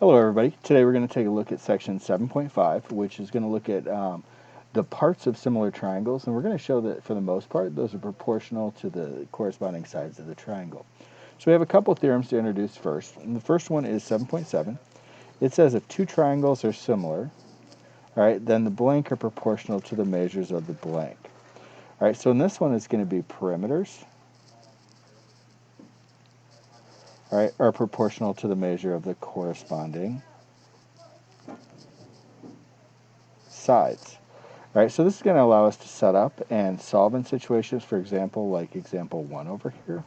Hello everybody. Today we're going to take a look at section 7.5, which is going to look at the parts of similar triangles, and we're going to show that for the most part those are proportional to the corresponding sides of the triangle. So we have a couple theorems to introduce first, and the first one is 7.7. It says if two triangles are similar, all right, then the blank are proportional to the measures of the blank. All right, so in this one it's going to be perimeters, all right, are proportional to the measure of the corresponding sides. All right, so this is going to allow us to set up and solve in situations, for example, like example 1 over here.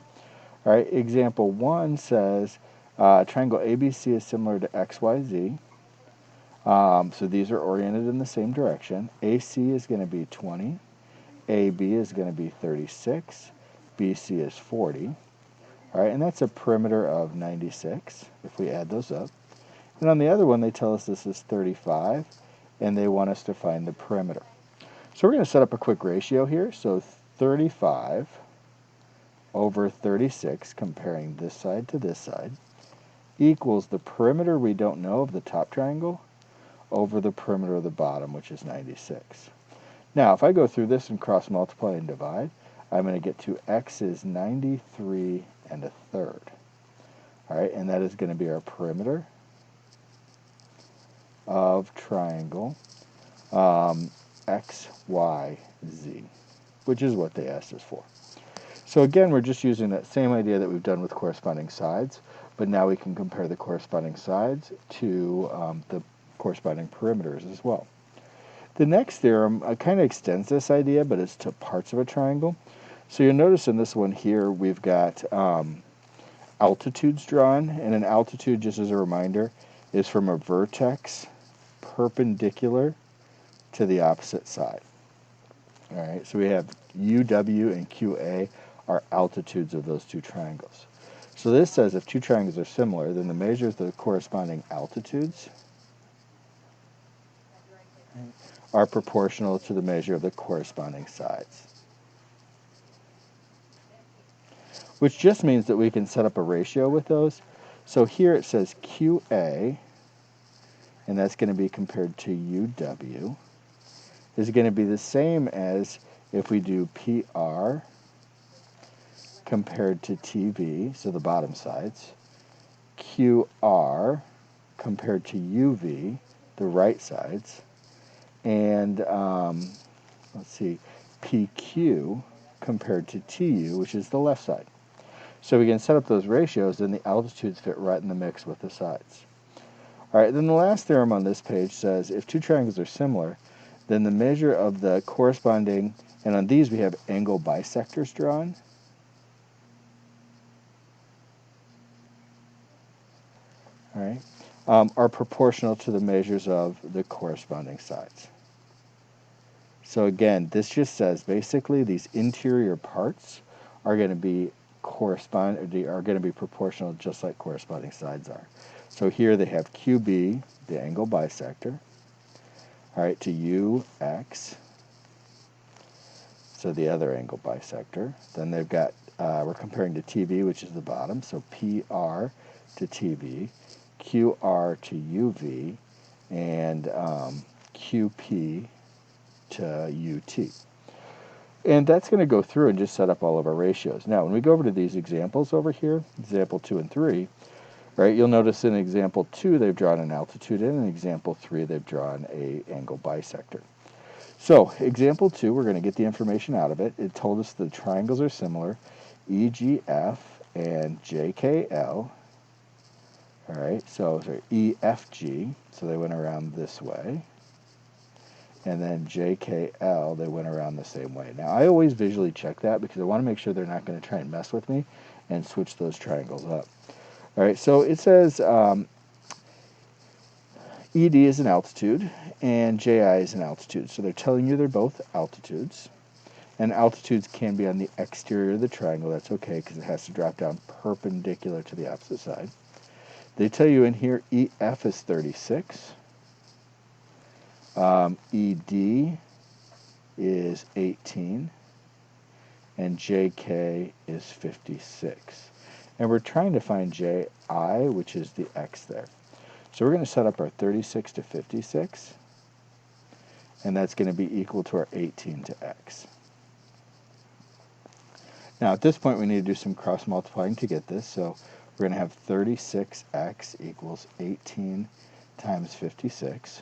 All right, example 1 says triangle ABC is similar to XYZ. So these are oriented in the same direction. AC is going to be 20. AB is going to be 36. BC is 40. All right, and that's a perimeter of 96 if we add those up. And on the other one, they tell us this is 35, and they want us to find the perimeter. So we're going to set up a quick ratio here. So 35 over 36, comparing this side to this side, equals the perimeter we don't know of the top triangle over the perimeter of the bottom, which is 96. Now, if I go through this and cross multiply and divide, I'm going to get to x is 93 and a third. All right, and that is going to be our perimeter of triangle XYZ, which is what they asked us for. So again, we're just using that same idea that we've done with corresponding sides, but now we can compare the corresponding sides to the corresponding perimeters as well. The next theorem kind of extends this idea, but it's to parts of a triangle. So you'll notice in this one here, we've got altitudes drawn, and an altitude, just as a reminder, is from a vertex perpendicular to the opposite side. All right, so we have UW and QA are altitudes of those two triangles. So this says if two triangles are similar, then the measures of the corresponding altitudes are proportional to the measure of the corresponding sides. Which just means that we can set up a ratio with those. So here it says QA, and that's going to be compared to UW, is going to be the same as if we do PR compared to TV, so the bottom sides, QR compared to UV, the right sides, and let's see, PQ compared to TU, which is the left side. So we can set up those ratios, and the altitudes fit right in the mix with the sides. All right, then the last theorem on this page says if two triangles are similar, then the measure of the corresponding, and on these we have angle bisectors drawn. All right, are proportional to the measures of the corresponding sides. So again, this just says basically these interior parts are going to be proportional just like corresponding sides are. So here they have QB, the angle bisector, all right, to UX, so the other angle bisector. Then they've got, we're comparing to TV, which is the bottom, so PR to TV, QR to UV, and QP to UT. And that's going to go through and just set up all of our ratios. Now, when we go over to these examples over here, example 2 and 3, right, you'll notice in example 2 they've drawn an altitude in, and example 3 they've drawn a angle bisector. So, example 2, we're going to get the information out of it. It told us the triangles are similar, EGF and JKL. All right, so sorry, EFG, so they went around this way. And then JKL, they went around the same way. Now, I always visually check that because I want to make sure they're not going to try and mess with me and switch those triangles up. All right, so it says ED is an altitude and JI is an altitude. So they're telling you they're both altitudes. And altitudes can be on the exterior of the triangle. That's okay because it has to drop down perpendicular to the opposite side. They tell you in here EF is 36. ED is 18, and JK is 56. And we're trying to find JI, which is the X there. So we're going to set up our 36 to 56, and that's going to be equal to our 18 to x. Now at this point we need to do some cross multiplying to get this, so we're going to have 36x equals 18 times 56.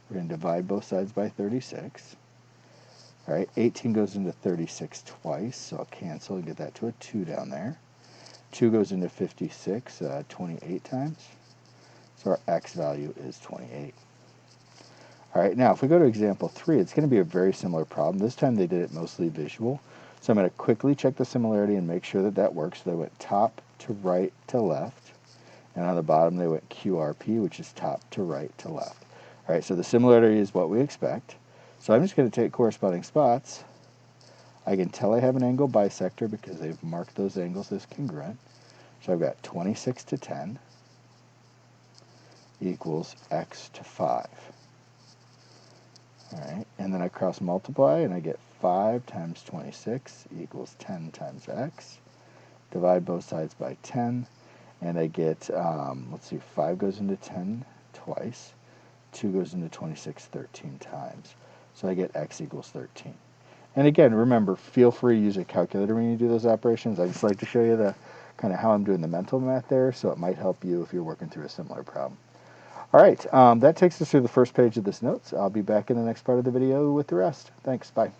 We're going to divide both sides by 36. All right, 18 goes into 36 twice, so I'll cancel and get that to a 2 down there. 2 goes into 56 28 times, so our x value is 28. All right, now if we go to example 3, it's going to be a very similar problem. This time they did it mostly visual, so I'm going to quickly check the similarity and make sure that that works. So they went top to right to left, and on the bottom they went QRP, which is top to right to left. All right, so the similarity is what we expect. So I'm just going to take corresponding spots. I can tell I have an angle bisector because they've marked those angles as congruent. So I've got 26 to 10 equals x to 5. All right, and then I cross multiply and I get 5 times 26 equals 10 times x. Divide both sides by 10, and I get, let's see, 5 goes into 10 twice. 2 goes into 26 13 times. So I get x equals 13. And again, remember, feel free to use a calculator when you do those operations. I just like to show you the kind of how I'm doing the mental math there, so it might help you if you're working through a similar problem. All right, that takes us through the first page of this notes. I'll be back in the next part of the video with the rest. Thanks, bye.